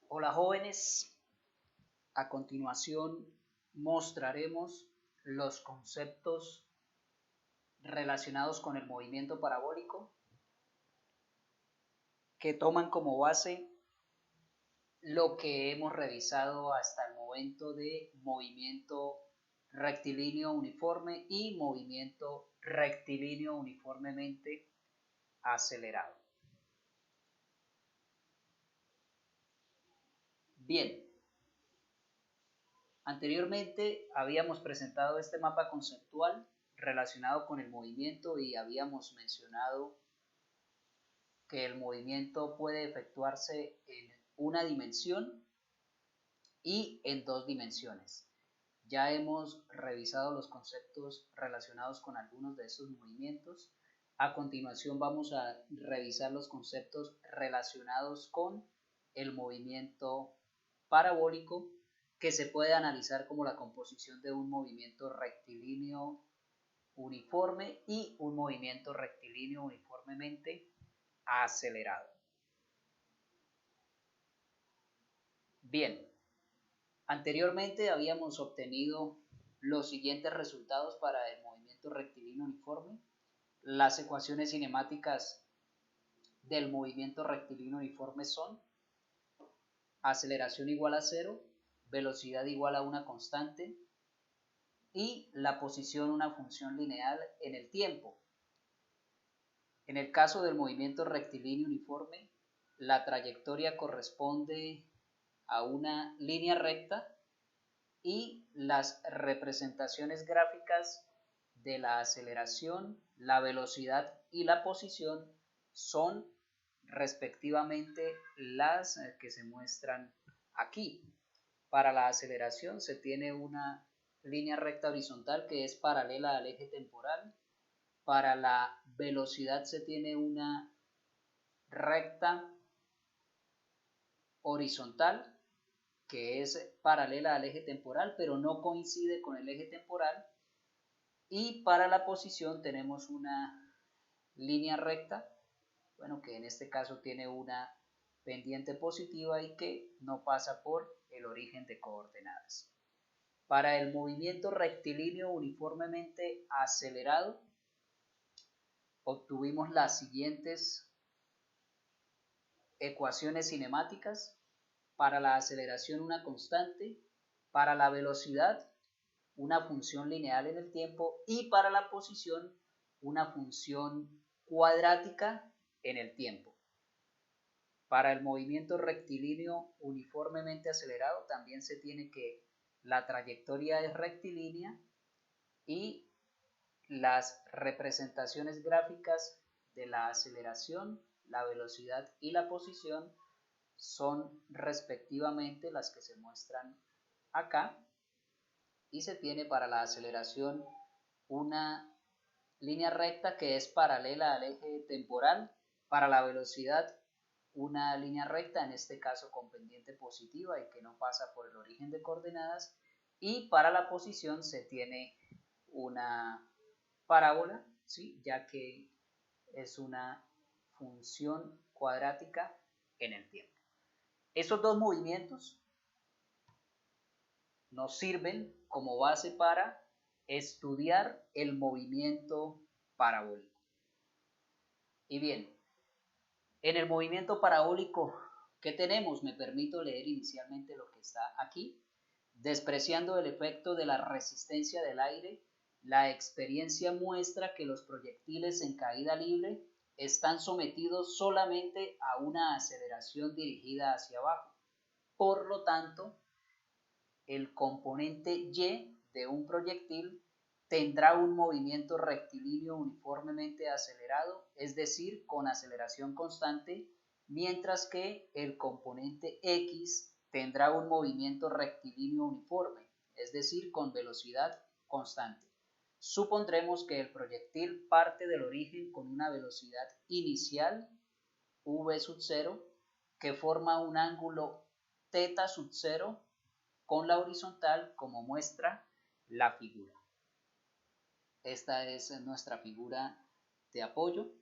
Hola jóvenes, a continuación mostraremos los conceptos relacionados con el movimiento parabólico que toman como base lo que hemos revisado hasta el momento de movimiento rectilíneo uniforme y movimiento rectilíneo uniformemente acelerado. Bien, anteriormente habíamos presentado este mapa conceptual relacionado con el movimiento y habíamos mencionado que el movimiento puede efectuarse en una dimensión y en dos dimensiones. Ya hemos revisado los conceptos relacionados con algunos de estos movimientos. A continuación vamos a revisar los conceptos relacionados con el movimiento parabólico, que se puede analizar como la composición de un movimiento rectilíneo uniforme y un movimiento rectilíneo uniformemente acelerado. Bien, anteriormente habíamos obtenido los siguientes resultados para el movimiento rectilíneo uniforme. Las ecuaciones cinemáticas del movimiento rectilíneo uniforme son aceleración igual a 0, velocidad igual a una constante y la posición una función lineal en el tiempo. En el caso del movimiento rectilíneo uniforme, la trayectoria corresponde a una línea recta y las representaciones gráficas de la aceleración, la velocidad y la posición son respectivamente las que se muestran aquí. Para la aceleración se tiene una línea recta horizontal que es paralela al eje temporal. Para la velocidad se tiene una recta horizontal que es paralela al eje temporal, pero no coincide con el eje temporal. Y para la posición tenemos una línea recta, bueno, que en este caso tiene una pendiente positiva y que no pasa por el origen de coordenadas. Para el movimiento rectilíneo uniformemente acelerado, obtuvimos las siguientes ecuaciones cinemáticas. Para la aceleración una constante, para la velocidad una función lineal en el tiempo y para la posición una función cuadrática en el tiempo. Para el movimiento rectilíneo uniformemente acelerado también se tiene que la trayectoria es rectilínea y las representaciones gráficas de la aceleración, la velocidad y la posición son respectivamente las que se muestran acá, y se tiene para la aceleración una línea recta que es paralela al eje temporal, para la velocidad una línea recta, en este caso con pendiente positiva y que no pasa por el origen de coordenadas, y para la posición se tiene una parábola, ¿sí? Ya que es una función cuadrática en el tiempo. Esos dos movimientos nos sirven como base para estudiar el movimiento parabólico. Y bien, en el movimiento parabólico, ¿qué tenemos? Me permito leer inicialmente lo que está aquí. Despreciando el efecto de la resistencia del aire, la experiencia muestra que los proyectiles en caída libre están sometidos solamente a una aceleración dirigida hacia abajo. Por lo tanto, el componente Y de un proyectil tendrá un movimiento rectilíneo uniformemente acelerado, es decir, con aceleración constante, mientras que el componente X tendrá un movimiento rectilíneo uniforme, es decir, con velocidad constante. Supondremos que el proyectil parte del origen con una velocidad inicial v sub 0 que forma un ángulo θ sub 0 con la horizontal, como muestra la figura. Esta es nuestra figura de apoyo.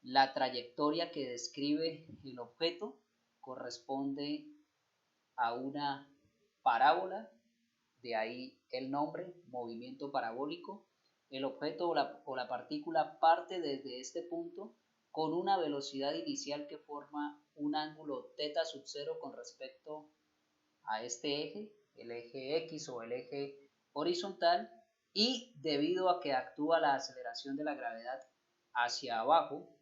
La trayectoria que describe el objeto corresponde a una parábola, de ahí el nombre, movimiento parabólico. El objeto o la partícula parte desde este punto con una velocidad inicial que forma un ángulo θ sub 0 con respecto a este eje, el eje X o el eje horizontal, y debido a que actúa la aceleración de la gravedad hacia abajo,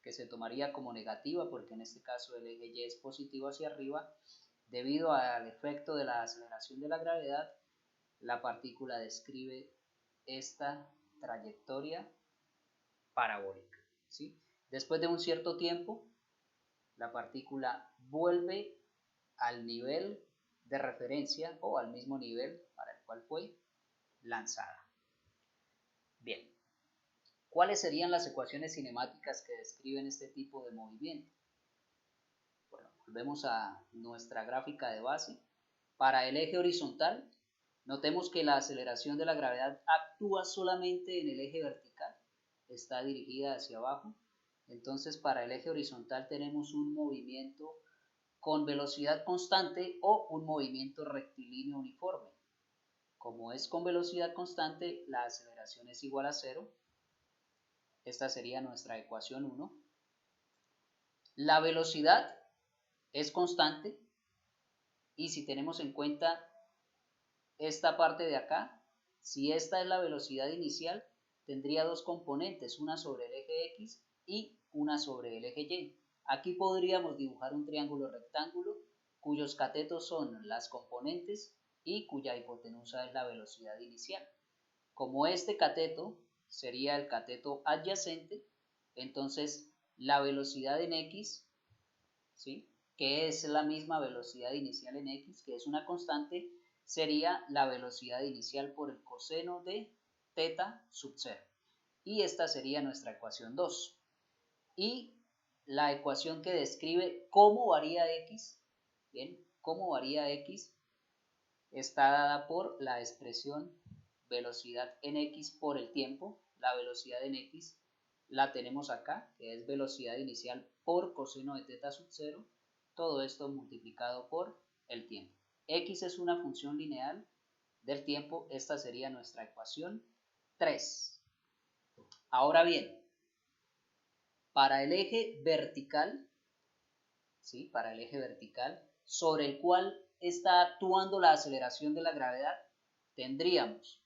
que se tomaría como negativa porque en este caso el eje Y es positivo hacia arriba, debido al efecto de la aceleración de la gravedad, la partícula describe esta trayectoria parabólica, ¿sí? Después de un cierto tiempo, la partícula vuelve al nivel de referencia o al mismo nivel para el cual fue lanzada. Bien, ¿cuáles serían las ecuaciones cinemáticas que describen este tipo de movimiento? Bueno, volvemos a nuestra gráfica de base. Para el eje horizontal, notemos que la aceleración de la gravedad actúa solamente en el eje vertical, está dirigida hacia abajo. Entonces, para el eje horizontal tenemos un movimiento con velocidad constante o un movimiento rectilíneo uniforme. Como es con velocidad constante, la aceleración es igual a 0. Esta sería nuestra ecuación 1. La velocidad es constante y si tenemos en cuenta esta parte de acá, si esta es la velocidad inicial, tendría dos componentes, una sobre el eje X y una sobre el eje Y. Aquí podríamos dibujar un triángulo rectángulo cuyos catetos son las componentes y cuya hipotenusa es la velocidad inicial. Como este cateto sería el cateto adyacente, entonces la velocidad en X, ¿sí?, que es la misma velocidad inicial en X, que es una constante, sería la velocidad inicial por el coseno de θ sub 0. Y esta sería nuestra ecuación 2. Y la ecuación que describe cómo varía X, bien, cómo varía X, está dada por la expresión velocidad en X por el tiempo. La velocidad en X la tenemos acá, que es velocidad inicial por coseno de θ sub 0. Todo esto multiplicado por el tiempo. X es una función lineal del tiempo. Esta sería nuestra ecuación 3. Ahora bien, para el eje vertical, ¿sí?, para el eje vertical, sobre el cual está actuando la aceleración de la gravedad, tendríamos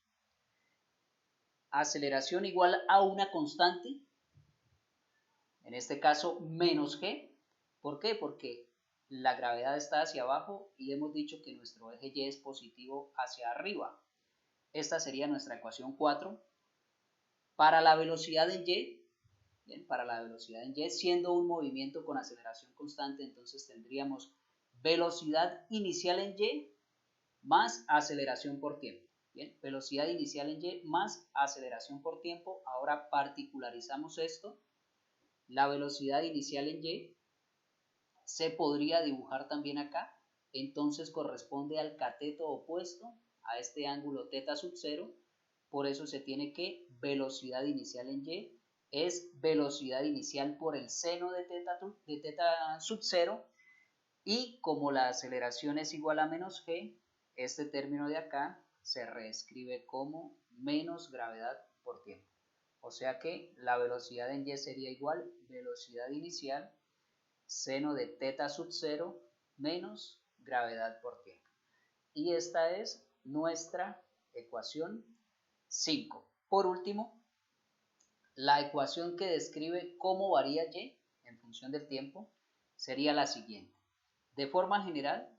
aceleración igual a una constante, en este caso menos g. ¿Por qué? Porque la gravedad está hacia abajo y hemos dicho que nuestro eje Y es positivo hacia arriba. Esta sería nuestra ecuación 4. Para la velocidad en Y, bien, para la velocidad en Y, siendo un movimiento con aceleración constante, entonces tendríamos velocidad inicial en Y más aceleración por tiempo. Bien, velocidad inicial en Y más aceleración por tiempo. Ahora particularizamos esto. La velocidad inicial en Y se podría dibujar también acá. Entonces corresponde al cateto opuesto a este ángulo θ sub 0. Por eso se tiene que velocidad inicial en Y es velocidad inicial por el seno de θ sub 0. Y como la aceleración es igual a menos g, este término de acá se reescribe como menos gravedad por tiempo. O sea que la velocidad en Y sería igual velocidad inicial seno de θ sub 0 menos gravedad por tiempo. Y esta es nuestra ecuación 5. Por último, la ecuación que describe cómo varía Y en función del tiempo sería la siguiente. De forma general,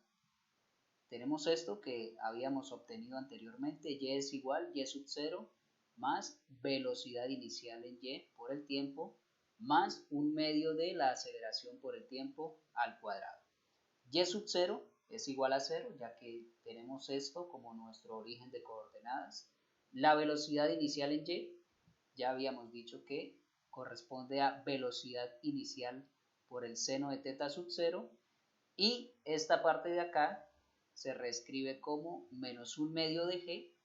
tenemos esto que habíamos obtenido anteriormente. Y es igual Y sub 0 más velocidad inicial en Y por el tiempo más un medio de la aceleración por el tiempo al cuadrado. Y sub 0 es igual a 0, ya que tenemos esto como nuestro origen de coordenadas. La velocidad inicial en Y, ya habíamos dicho que corresponde a velocidad inicial por el seno de θ sub 0. Y esta parte de acá se reescribe como menos un medio de g,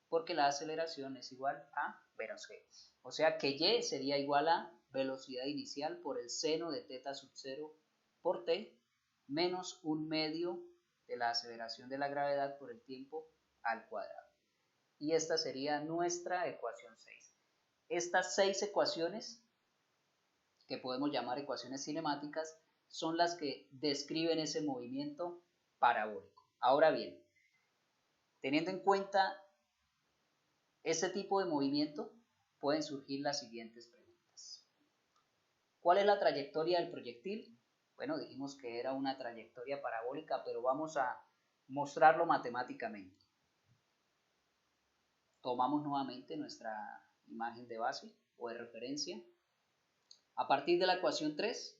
porque la aceleración es igual a menos g. O sea que Y sería igual a velocidad inicial por el seno de θ sub 0 por t menos un medio de la aceleración de la gravedad por el tiempo al cuadrado. Y esta sería nuestra ecuación 6. Estas 6 ecuaciones, que podemos llamar ecuaciones cinemáticas, son las que describen ese movimiento parabólico. Ahora bien, teniendo en cuenta ese tipo de movimiento, pueden surgir las siguientes preguntas. ¿Cuál es la trayectoria del proyectil? Bueno, dijimos que era una trayectoria parabólica, pero vamos a mostrarlo matemáticamente. Tomamos nuevamente nuestra imagen de base o de referencia. A partir de la ecuación 3,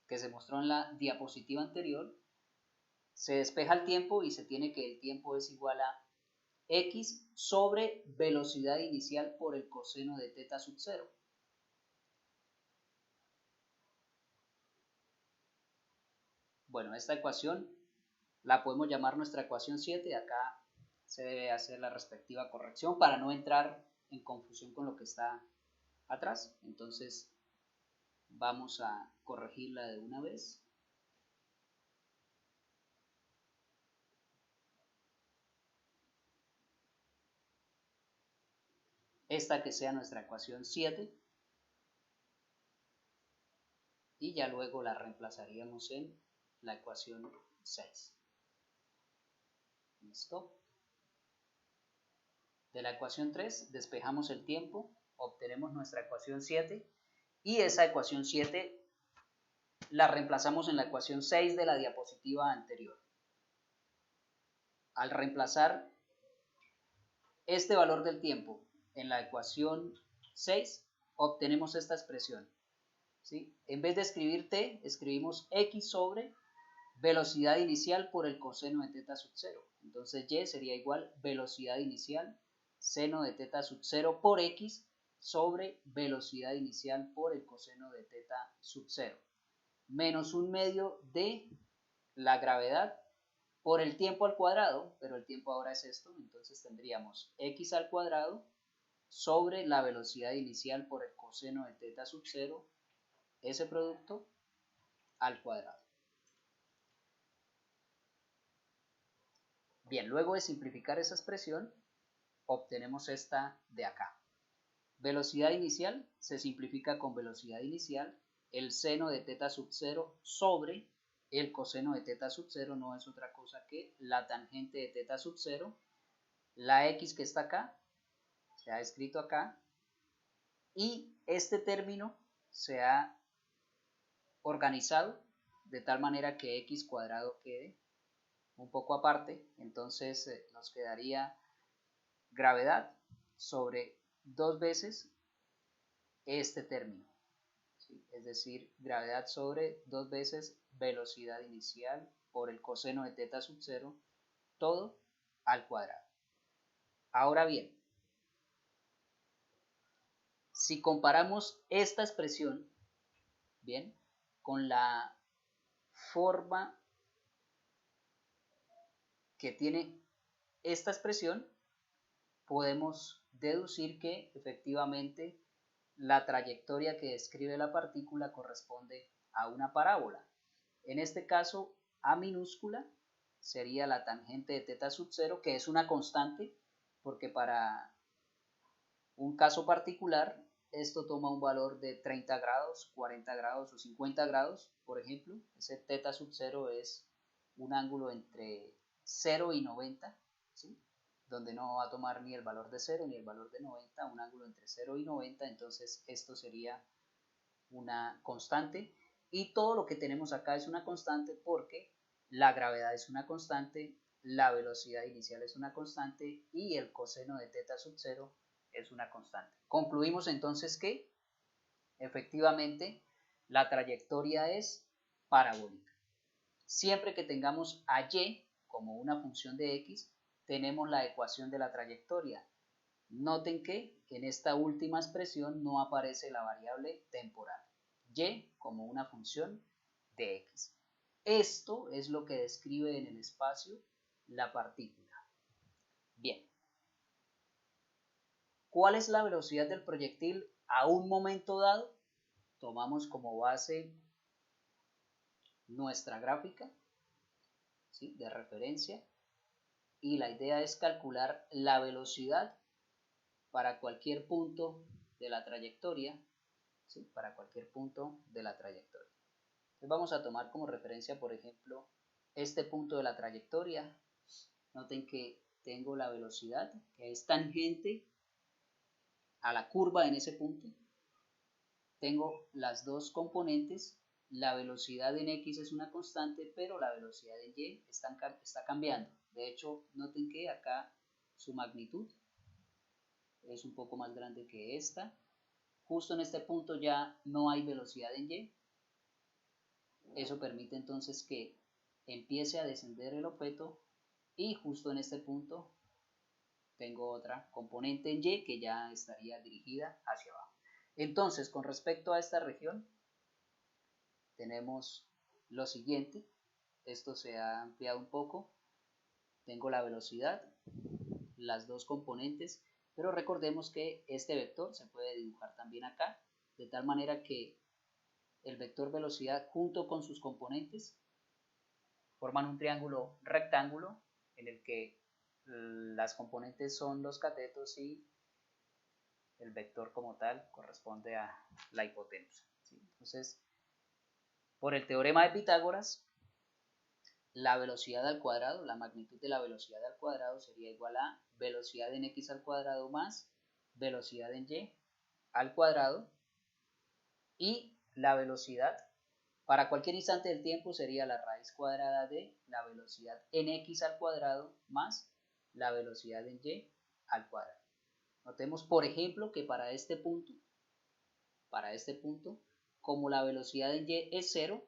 que se mostró en la diapositiva anterior, se despeja el tiempo y se tiene que el tiempo es igual a x sobre velocidad inicial por el coseno de teta sub 0. Bueno, esta ecuación la podemos llamar nuestra ecuación 7. Acá se debe hacer la respectiva corrección para no entrar en confusión con lo que está atrás. Entonces vamos a corregirla de una vez. Esta que sea nuestra ecuación 7. Y ya luego la reemplazaríamos en la ecuación 6. ¿Listo? De la ecuación 3 despejamos el tiempo, obtenemos nuestra ecuación 7 y esa ecuación 7 la reemplazamos en la ecuación 6 de la diapositiva anterior. Al reemplazar este valor del tiempo en la ecuación 6, obtenemos esta expresión, ¿sí? En vez de escribir t, escribimos x sobre velocidad inicial por el coseno de teta sub 0. Entonces y sería igual velocidad inicial seno de teta sub 0 por x sobre velocidad inicial por el coseno de teta sub 0, menos 1/2 de la gravedad por el tiempo al cuadrado, pero el tiempo ahora es esto, entonces tendríamos x al cuadrado sobre la velocidad inicial por el coseno de teta sub 0, ese producto al cuadrado. Bien, luego de simplificar esa expresión, obtenemos esta de acá. Velocidad inicial se simplifica con velocidad inicial, el seno de teta sub 0 sobre el coseno de teta sub 0 no es otra cosa que la tangente de teta sub 0, la x que está acá, se ha escrito acá, y este término se ha organizado de tal manera que x cuadrado quede un poco aparte, entonces nos quedaría gravedad sobre 2 veces este término, ¿sí? Es decir, gravedad sobre 2 veces velocidad inicial por el coseno de teta sub 0, todo al cuadrado. Ahora bien, si comparamos esta expresión, bien, con la forma que tiene esta expresión, podemos deducir que efectivamente la trayectoria que describe la partícula corresponde a una parábola. En este caso, A minúscula sería la tangente de teta sub 0, que es una constante, porque para un caso particular esto toma un valor de 30 grados, 40 grados o 50 grados, por ejemplo. Ese teta sub 0 es un ángulo entre 0 y 90, ¿sí? Donde no va a tomar ni el valor de 0 ni el valor de 90, un ángulo entre 0 y 90, entonces esto sería una constante, y todo lo que tenemos acá es una constante porque la gravedad es una constante, la velocidad inicial es una constante y el coseno de teta sub 0 es una constante. Concluimos entonces que efectivamente la trayectoria es parabólica. Siempre que tengamos a y como una función de x, tenemos la ecuación de la trayectoria. Noten que en esta última expresión no aparece la variable temporal, y como una función de x. Esto es lo que describe en el espacio la partícula. Bien. ¿Cuál es la velocidad del proyectil a un momento dado? Tomamos como base nuestra gráfica, ¿sí?, de referencia, y la idea es calcular la velocidad para cualquier punto de la trayectoria, ¿sí?, para cualquier punto de la trayectoria. Entonces vamos a tomar como referencia, por ejemplo, este punto de la trayectoria. Noten que tengo la velocidad que es tangente a la curva en ese punto. Tengo las dos componentes. La velocidad en X es una constante, pero la velocidad en Y está cambiando. De hecho, noten que acá su magnitud es un poco más grande que esta. Justo en este punto ya no hay velocidad en Y. Eso permite entonces que empiece a descender el objeto, y justo en este punto tengo otra componente en Y que ya estaría dirigida hacia abajo. Entonces, con respecto a esta región, tenemos lo siguiente. Esto se ha ampliado un poco. Tengo la velocidad, las dos componentes, pero recordemos que este vector se puede dibujar también acá, de tal manera que el vector velocidad junto con sus componentes forman un triángulo rectángulo en el que las componentes son los catetos y el vector como tal corresponde a la hipotenusa, ¿sí? Entonces, por el teorema de Pitágoras, la velocidad al cuadrado, la magnitud de la velocidad al cuadrado sería igual a velocidad en x al cuadrado más velocidad en y al cuadrado, y la velocidad para cualquier instante del tiempo sería la raíz cuadrada de la velocidad en x al cuadrado más la velocidad en y al cuadrado. Notemos, por ejemplo, que para este punto, como la velocidad en y es 0,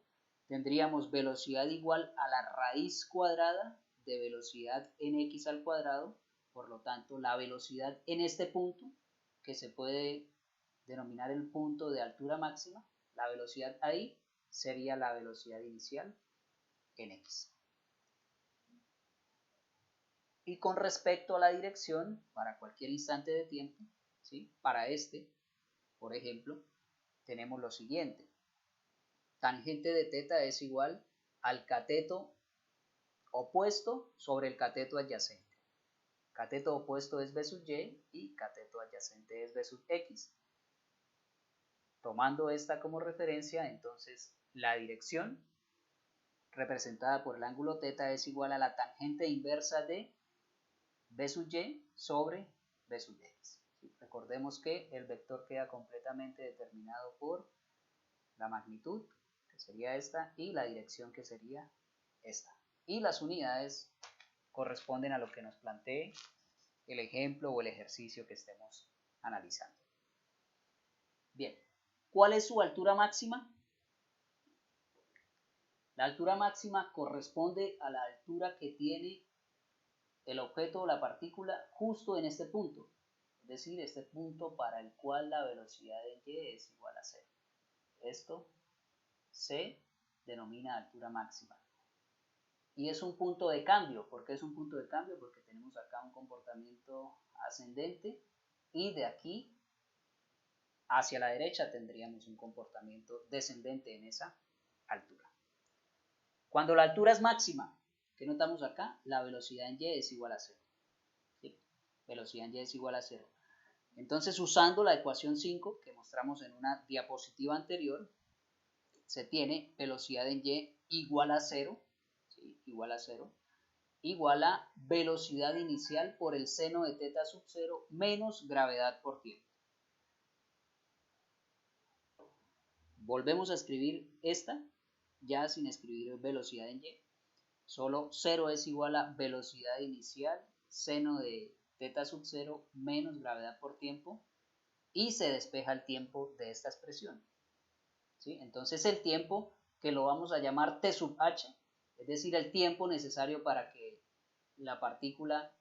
tendríamos velocidad igual a la raíz cuadrada de velocidad en x al cuadrado. Por lo tanto, la velocidad en este punto, que se puede denominar el punto de altura máxima, la velocidad ahí sería la velocidad inicial en x. Y con respecto a la dirección, para cualquier instante de tiempo, ¿sí?, para este, por ejemplo, tenemos lo siguiente. Tangente de θ es igual al cateto opuesto sobre el cateto adyacente. Cateto opuesto es B sub y y cateto adyacente es B sub x. Tomando esta como referencia, entonces la dirección representada por el ángulo θ es igual a la tangente inversa de B sub y sobre B sub x. Recordemos que el vector queda completamente determinado por la magnitud, que sería esta, y la dirección, que sería esta. Y las unidades corresponden a lo que nos plantee el ejemplo o el ejercicio que estemos analizando. Bien, ¿cuál es su altura máxima? La altura máxima corresponde a la altura que tiene el objeto o la partícula justo en este punto, es decir, este punto para el cual la velocidad en y es igual a 0. Esto se denomina altura máxima. Y es un punto de cambio. ¿Por qué es un punto de cambio? Porque tenemos acá un comportamiento ascendente y de aquí hacia la derecha tendríamos un comportamiento descendente en esa altura. Cuando la altura es máxima, ¿qué notamos acá? La velocidad en y es igual a 0. ¿Sí? Velocidad en y es igual a 0. Entonces, usando la ecuación 5 que mostramos en una diapositiva anterior, se tiene velocidad en y igual a 0, ¿sí?, igual a 0, igual a velocidad inicial por el seno de θ sub 0 menos gravedad por tiempo. Volvemos a escribir esta, ya sin escribir velocidad en y. Solo 0 es igual a velocidad inicial, seno de θ sub 0 menos gravedad por tiempo, y se despeja el tiempo de esta expresión, ¿sí? Entonces el tiempo, que lo vamos a llamar t sub h, es decir, el tiempo necesario para que la partícula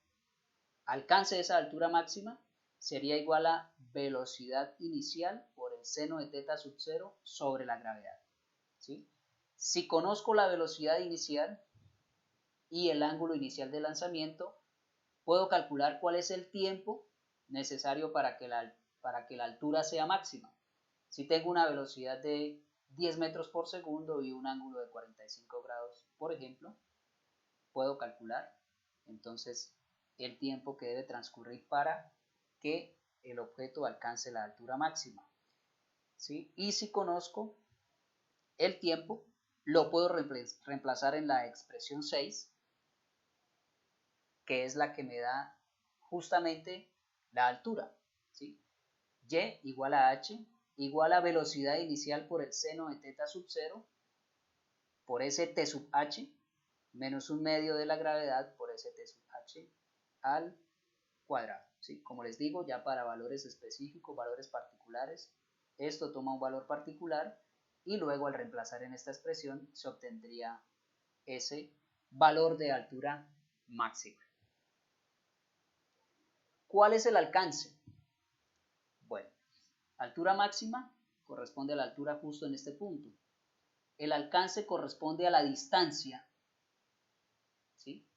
alcance esa altura máxima, sería igual a velocidad inicial por el seno de θ sub 0 sobre la gravedad, ¿sí? Si conozco la velocidad inicial y el ángulo inicial de lanzamiento, puedo calcular cuál es el tiempo necesario para que la altura sea máxima. Si tengo una velocidad de 10 metros por segundo y un ángulo de 45 grados, por ejemplo, puedo calcular entonces el tiempo que debe transcurrir para que el objeto alcance la altura máxima, ¿sí? Y si conozco el tiempo, lo puedo reemplazar en la expresión 6, que es la que me da justamente la altura, ¿sí? Y igual a h igual a velocidad inicial por el seno de teta sub 0 por ese t sub h menos un medio de la gravedad por ese t sub h al cuadrado, ¿sí? Como les digo, ya para valores específicos, valores particulares, esto toma un valor particular y luego al reemplazar en esta expresión se obtendría ese valor de altura máxima. ¿Cuál es el alcance? Bueno, altura máxima corresponde a la altura justo en este punto. El alcance corresponde a la distancia, ¿sí?,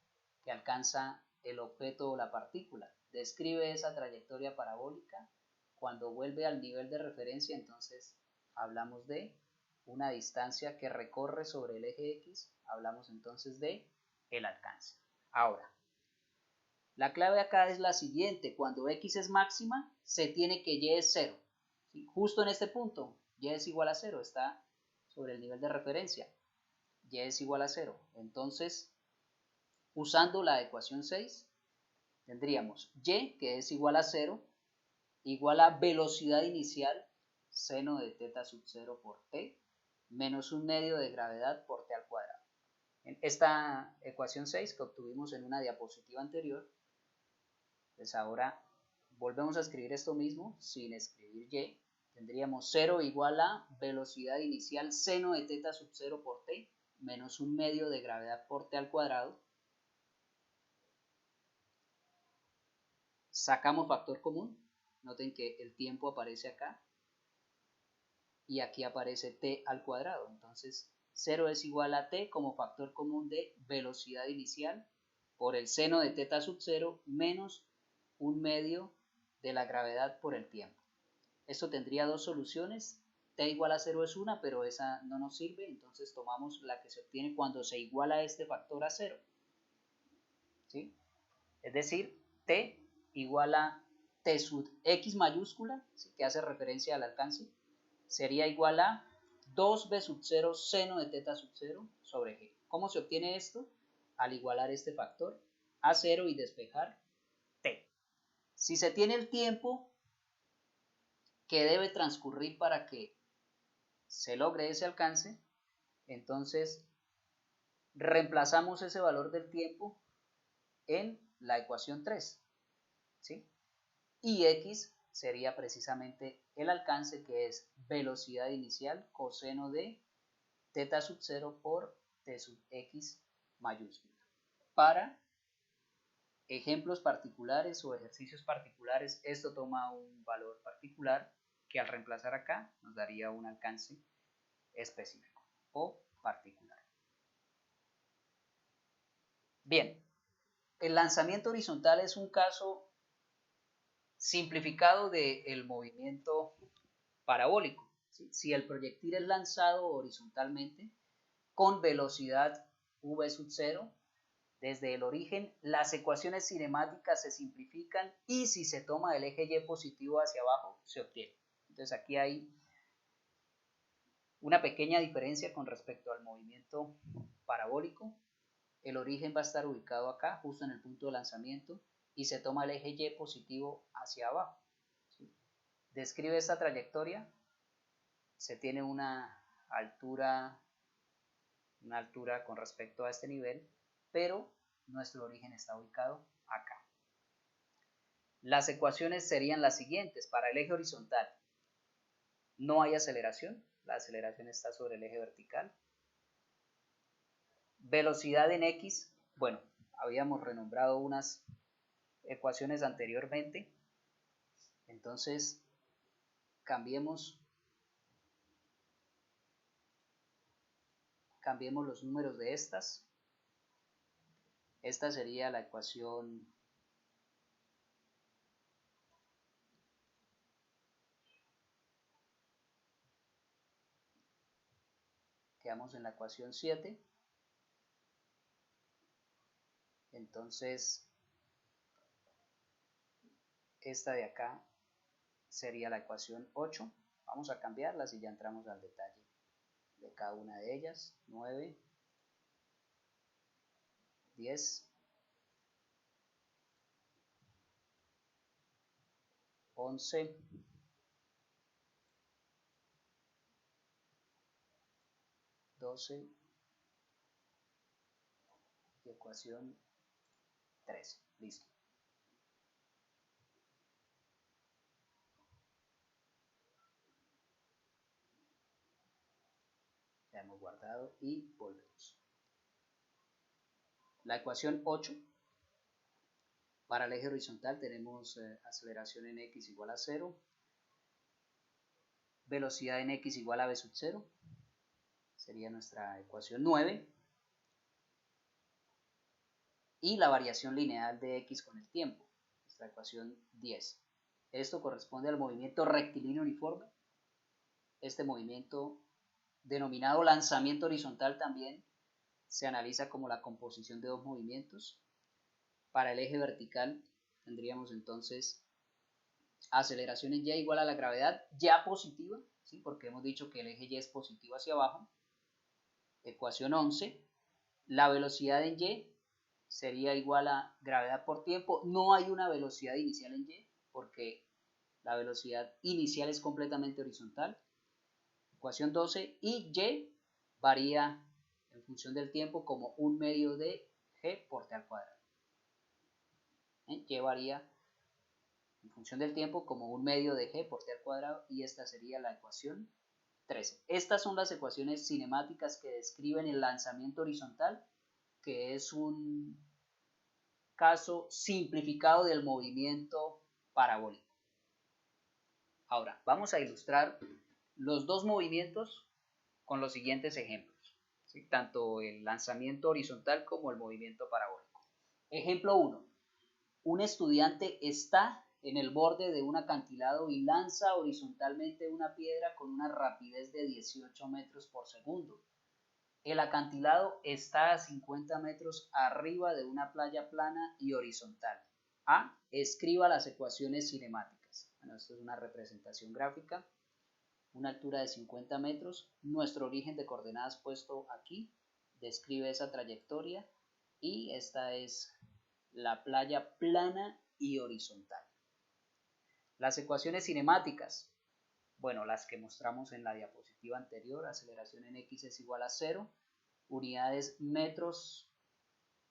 que alcanza el objeto o la partícula. Describe esa trayectoria parabólica. Cuando vuelve al nivel de referencia, entonces hablamos de una distancia que recorre sobre el eje X, hablamos entonces de el alcance. Ahora, la clave acá es la siguiente: cuando X es máxima, se tiene que Y es 0. ¿Sí? Justo en este punto, Y es igual a 0, está sobre el nivel de referencia. Y es igual a 0. Entonces, usando la ecuación 6, tendríamos Y, que es igual a 0, igual a velocidad inicial, seno de teta sub 0 por T, menos un medio de gravedad por T al cuadrado. En esta ecuación 6 que obtuvimos en una diapositiva anterior, pues ahora volvemos a escribir esto mismo sin escribir Y. Tendríamos 0 igual a velocidad inicial seno de teta sub 0 por T menos un medio de gravedad por T al cuadrado. Sacamos factor común. Noten que el tiempo aparece acá y aquí aparece T al cuadrado. Entonces 0 es igual a T como factor común de velocidad inicial por el seno de teta sub 0 menos un medio de la gravedad por el tiempo. Esto tendría dos soluciones. T igual a 0 es una, pero esa no nos sirve, entonces tomamos la que se obtiene cuando se iguala este factor a 0. ¿Sí? Es decir, T igual a T sub X mayúscula, ¿sí?, que hace referencia al alcance, sería igual a 2b sub 0 seno de teta sub 0 sobre G. ¿Cómo se obtiene esto? Al igualar este factor a 0 y despejar T. Si se tiene el tiempo que debe transcurrir para que se logre ese alcance, entonces reemplazamos ese valor del tiempo en la ecuación 3, ¿sí? Y X sería precisamente el alcance, que es velocidad inicial coseno de teta sub 0 por T sub X mayúscula. Para ejemplos particulares o ejercicios particulares, esto toma un valor particular que al reemplazar acá nos daría un alcance específico o particular. Bien, el lanzamiento horizontal es un caso simplificado del movimiento parabólico. ¿Sí? Si el proyectil es lanzado horizontalmente con velocidad v sub 0, desde el origen las ecuaciones cinemáticas se simplifican y si se toma el eje Y positivo hacia abajo se obtiene. Entonces aquí hay una pequeña diferencia con respecto al movimiento parabólico. El origen va a estar ubicado acá, justo en el punto de lanzamiento, y se toma el eje Y positivo hacia abajo. ¿Sí? Describe esta trayectoria. Se tiene una altura con respecto a este nivel, pero nuestro origen está ubicado acá. Las ecuaciones serían las siguientes. Para el eje horizontal no hay aceleración, la aceleración está sobre el eje vertical. Velocidad en X, bueno, habíamos renombrado unas ecuaciones anteriormente, entonces cambiemos los números de estas. Esta sería la ecuación quedamos en la ecuación 7. Entonces, esta de acá sería la ecuación 8. Vamos a cambiarlas y ya entramos al detalle de cada una de ellas. 9, 10, 11, 12 y ecuación 13. Listo. Ya hemos guardado y volvemos. La ecuación 8. Para el eje horizontal tenemos aceleración en x igual a 0, velocidad en x igual a v sub 0, sería nuestra ecuación 9, y la variación lineal de x con el tiempo, nuestra ecuación 10. Esto corresponde al movimiento rectilíneo uniforme. Este movimiento, denominado lanzamiento horizontal, también se analiza como la composición de dos movimientos. Para el eje vertical tendríamos entonces aceleración en y igual a la gravedad ya positiva, ¿sí? Porque hemos dicho que el eje y es positivo hacia abajo. Ecuación 11. La velocidad en y sería igual a gravedad por tiempo. No hay una velocidad inicial en y porque la velocidad inicial es completamente horizontal. Ecuación 12. Y y varía en función del tiempo como un medio de g por t al cuadrado. Y varía en función del tiempo como un medio de g por t al cuadrado, y esta sería la ecuación 13. Estas son las ecuaciones cinemáticas que describen el lanzamiento horizontal, que es un caso simplificado del movimiento parabólico. Ahora, vamos a ilustrar los dos movimientos con los siguientes ejemplos, ¿sí? Tanto el lanzamiento horizontal como el movimiento parabólico. Ejemplo 1. Un estudiante está en el borde de un acantilado y lanza horizontalmente una piedra con una rapidez de 18 metros por segundo. El acantilado está a 50 metros arriba de una playa plana y horizontal. A. Escriba las ecuaciones cinemáticas. Bueno, esto es una representación gráfica. Una altura de 50 metros. Nuestro origen de coordenadas puesto aquí describe esa trayectoria. Y esta es la playa plana y horizontal. Las ecuaciones cinemáticas. Bueno, las que mostramos en la diapositiva anterior. Aceleración en x es igual a 0. Unidades metros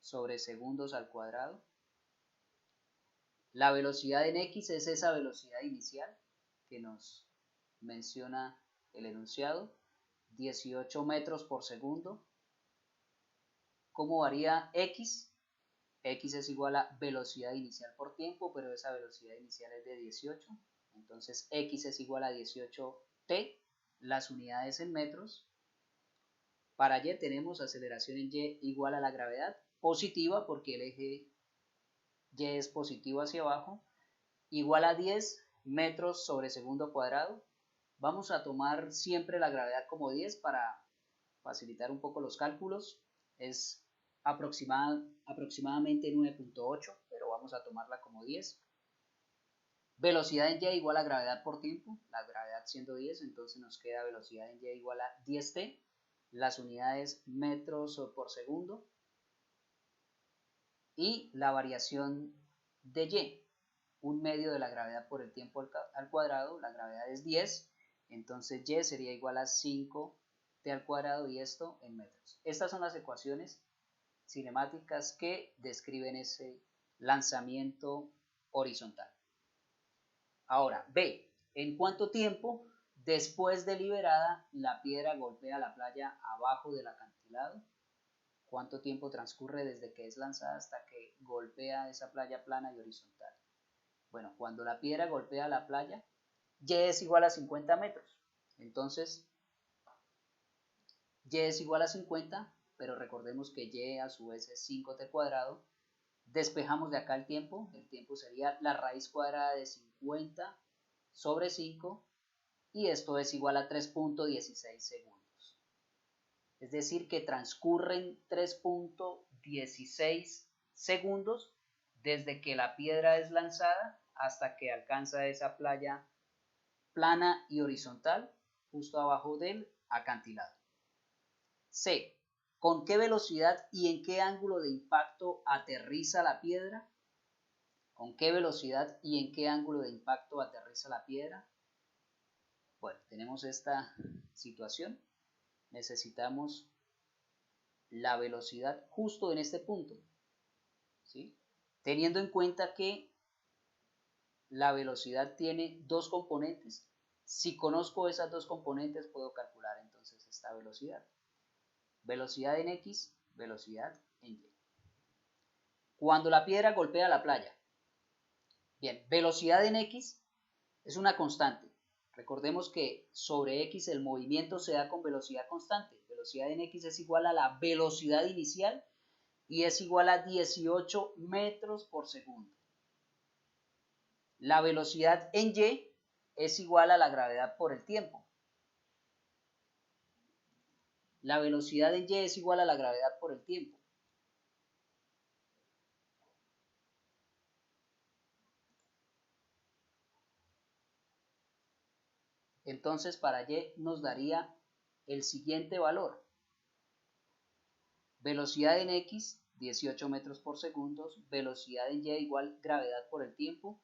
sobre segundos al cuadrado. La velocidad en x es esa velocidad inicial que nos menciona el enunciado, 18 metros por segundo. ¿Cómo varía x? X es igual a velocidad inicial por tiempo, pero esa velocidad inicial es de 18. Entonces x es igual a 18t, las unidades en metros. Para y tenemos aceleración en y igual a la gravedad, positiva porque el eje y es positivo hacia abajo, igual a 10 metros sobre segundo cuadrado. Vamos a tomar siempre la gravedad como 10 para facilitar un poco los cálculos. Es aproximadamente 9.8, pero vamos a tomarla como 10. Velocidad en y igual a gravedad por tiempo, la gravedad siendo 10, entonces nos queda velocidad en y igual a 10t, las unidades metros por segundo, y la variación de y, un medio de la gravedad por el tiempo al cuadrado. La gravedad es 10, entonces y sería igual a 5t al cuadrado, y esto en metros. Estas son las ecuaciones cinemáticas que describen ese lanzamiento horizontal. Ahora, B. ¿En cuánto tiempo después de liberada la piedra golpea la playa abajo del acantilado? ¿Cuánto tiempo transcurre desde que es lanzada hasta que golpea esa playa plana y horizontal? Bueno, cuando la piedra golpea la playa, y es igual a 50 metros. Entonces, y es igual a 50, pero recordemos que y a su vez es 5t cuadrado. Despejamos de acá el tiempo sería la raíz cuadrada de 50 sobre 5, y esto es igual a 3.16 segundos. Es decir, que transcurren 3.16 segundos desde que la piedra es lanzada hasta que alcanza esa playa plana y horizontal justo abajo del acantilado. C. ¿Con qué velocidad y en qué ángulo de impacto aterriza la piedra? ¿Con qué velocidad y en qué ángulo de impacto aterriza la piedra? Bueno, tenemos esta situación. Necesitamos la velocidad justo en este punto, ¿sí? Teniendo en cuenta que la velocidad tiene dos componentes. Si conozco esas dos componentes, puedo calcular entonces esta velocidad. Velocidad en X, velocidad en Y. Cuando la piedra golpea la playa. Bien, velocidad en X es una constante. Recordemos que sobre X el movimiento se da con velocidad constante. Velocidad en X es igual a la velocidad inicial y es igual a 18 metros por segundo. La velocidad en Y es igual a la gravedad por el tiempo. La velocidad en Y es igual a la gravedad por el tiempo. Entonces para Y nos daría el siguiente valor. Velocidad en X, 18 metros por segundo. Velocidad en Y igual gravedad por el tiempo.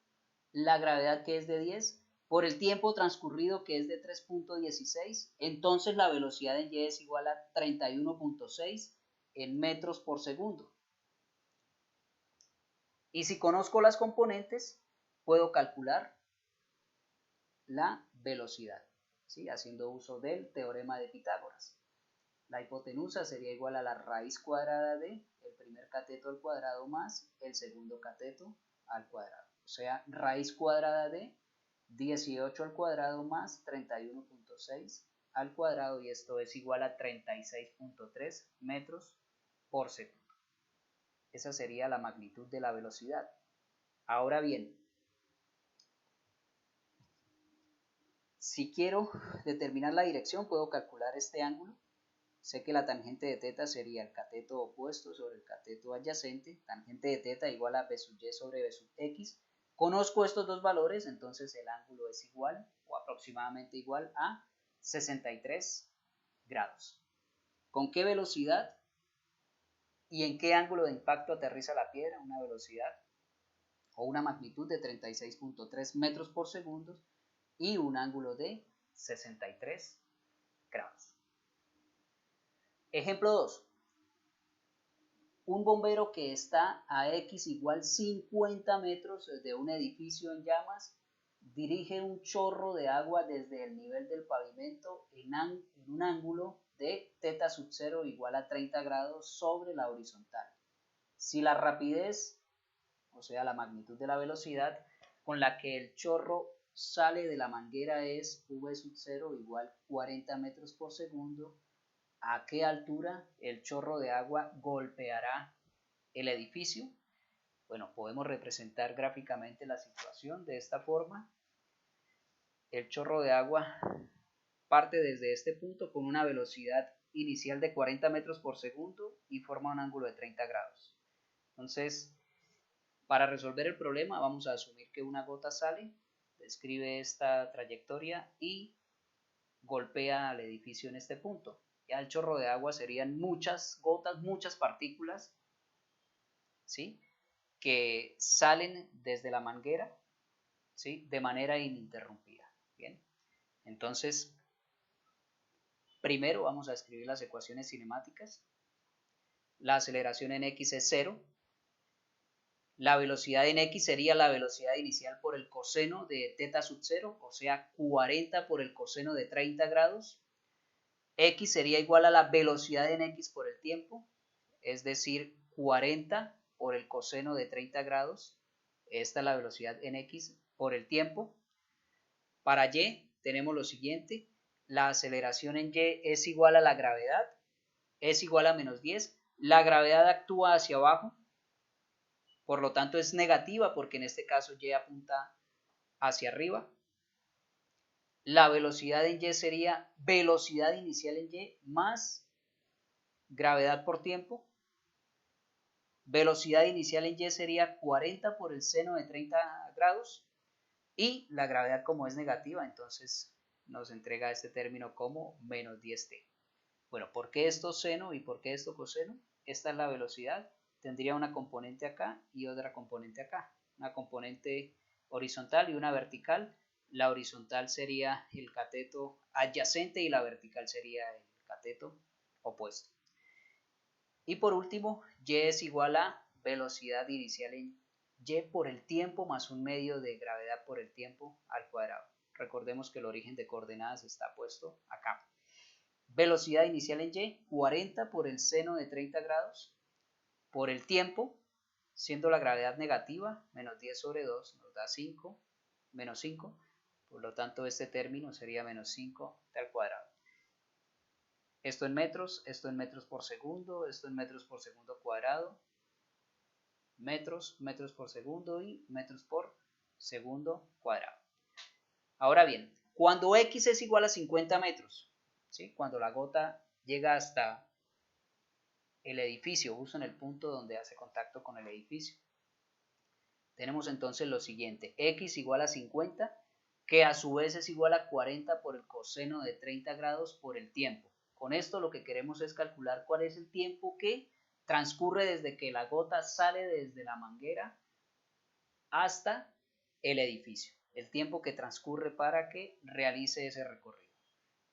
La gravedad que es de 10 por el tiempo transcurrido que es de 3.16. Entonces la velocidad en Y es igual a 31.6 en metros por segundo. Y si conozco las componentes, puedo calcular la velocidad, ¿sí? Haciendo uso del teorema de Pitágoras. La hipotenusa sería igual a la raíz cuadrada de el primer cateto al cuadrado más el segundo cateto al cuadrado. O sea, raíz cuadrada de 18 al cuadrado más 31.6 al cuadrado, y esto es igual a 36.3 metros por segundo. Esa sería la magnitud de la velocidad. Ahora bien, si quiero determinar la dirección, puedo calcular este ángulo. Sé que la tangente de θ sería el cateto opuesto sobre el cateto adyacente. Tangente de θ igual a b sub y sobre b sub x. Conozco estos dos valores, entonces el ángulo es igual o aproximadamente igual a 63 grados. ¿Con qué velocidad y en qué ángulo de impacto aterriza la piedra? Una velocidad o una magnitud de 36.3 metros por segundo y un ángulo de 63 grados. Ejemplo 2. Un bombero que está a X igual 50 metros de un edificio en llamas dirige un chorro de agua desde el nivel del pavimento en un ángulo de θ sub 0 igual a 30 grados sobre la horizontal. Si la rapidez, o sea la magnitud de la velocidad con la que el chorro sale de la manguera es v sub 0 igual 40 metros por segundo, ¿a qué altura el chorro de agua golpeará el edificio? Bueno, podemos representar gráficamente la situación de esta forma. El chorro de agua parte desde este punto con una velocidad inicial de 40 metros por segundo y forma un ángulo de 30 grados. Entonces, para resolver el problema vamos a asumir que una gota sale, describe esta trayectoria y golpea al edificio en este punto. Ya el chorro de agua serían muchas gotas, muchas partículas, ¿sí?, que salen desde la manguera, ¿sí?, de manera ininterrumpida. Bien, entonces primero vamos a escribir las ecuaciones cinemáticas. La aceleración en X es 0. La velocidad en X sería la velocidad inicial por el coseno de θ sub 0, o sea 40 por el coseno de 30 grados. X sería igual a la velocidad en X por el tiempo, es decir, 40 por el coseno de 30 grados. Esta es la velocidad en X por el tiempo. Para Y tenemos lo siguiente: la aceleración en Y es igual a la gravedad, es igual a menos 10. La gravedad actúa hacia abajo, por lo tanto es negativa porque en este caso Y apunta hacia arriba. La velocidad en Y sería velocidad inicial en Y más gravedad por tiempo Velocidad inicial en Y sería 40 por el seno de 30 grados. Y la gravedad, como es negativa, entonces nos entrega este término como menos 10t. Bueno, ¿por qué esto seno y por qué esto coseno? Esta es la velocidad. Tendría una componente acá y otra componente acá. Una componente horizontal y una vertical. La horizontal sería el cateto adyacente y la vertical sería el cateto opuesto. Y por último, y es igual a velocidad inicial en y por el tiempo más un medio de gravedad por el tiempo al cuadrado. Recordemos que el origen de coordenadas está puesto acá. Velocidad inicial en y, 40 por el seno de 30 grados por el tiempo, siendo la gravedad negativa, menos 10 sobre 2 nos da 5, menos 5. Por lo tanto, este término sería menos 5 al cuadrado. Esto en metros por segundo, esto en metros por segundo cuadrado, metros por segundo y metros por segundo cuadrado. Ahora bien, cuando x es igual a 50 metros, ¿sí? Cuando la gota llega hasta el edificio, justo en el punto donde hace contacto con el edificio, tenemos entonces lo siguiente: x igual a 50, que a su vez es igual a 40 por el coseno de 30 grados por el tiempo. Con esto lo que queremos es calcular cuál es el tiempo que transcurre desde que la gota sale desde la manguera hasta el edificio, el tiempo que transcurre para que realice ese recorrido.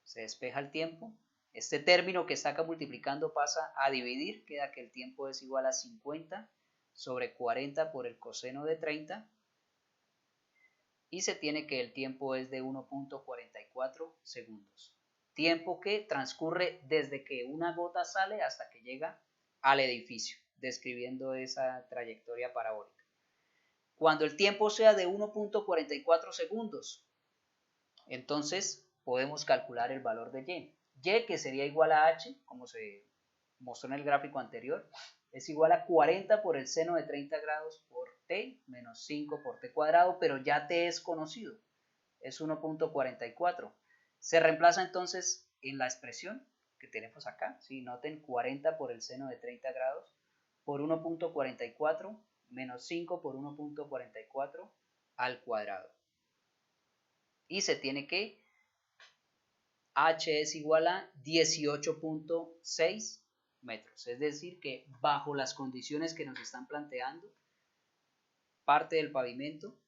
Se despeja el tiempo, este término que está acá multiplicando pasa a dividir, queda que el tiempo es igual a 50 sobre 40 por el coseno de 30 y se tiene que el tiempo es de 1.44 segundos. Tiempo que transcurre desde que una gota sale hasta que llega al edificio, describiendo esa trayectoria parabólica. Cuando el tiempo sea de 1.44 segundos, entonces podemos calcular el valor de y. Y, que sería igual a h, como se mostró en el gráfico anterior, es igual a 40 por el seno de 30 grados por t menos 5 por t cuadrado, pero ya t es conocido, es 1.44. Se reemplaza entonces en la expresión que tenemos acá, ¿sí? Noten 40 por el seno de 30 grados por 1.44 menos 5 por 1.44 al cuadrado. Y se tiene que h es igual a 18.6 metros. Es decir, que bajo las condiciones que nos están planteando, parte del pavimento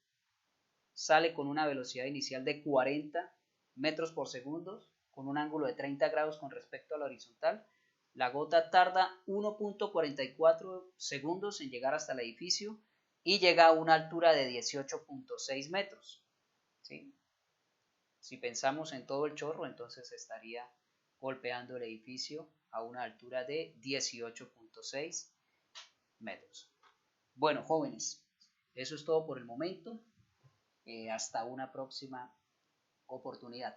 sale con una velocidad inicial de 40 metros por segundo, con un ángulo de 30 grados con respecto a la horizontal. La gota tarda 1.44 segundos en llegar hasta el edificio y llega a una altura de 18.6 metros. ¿Sí? Si pensamos en todo el chorro, entonces estaría golpeando el edificio a una altura de 18.6 metros. Bueno, jóvenes, eso es todo por el momento. Hasta una próxima oportunidad.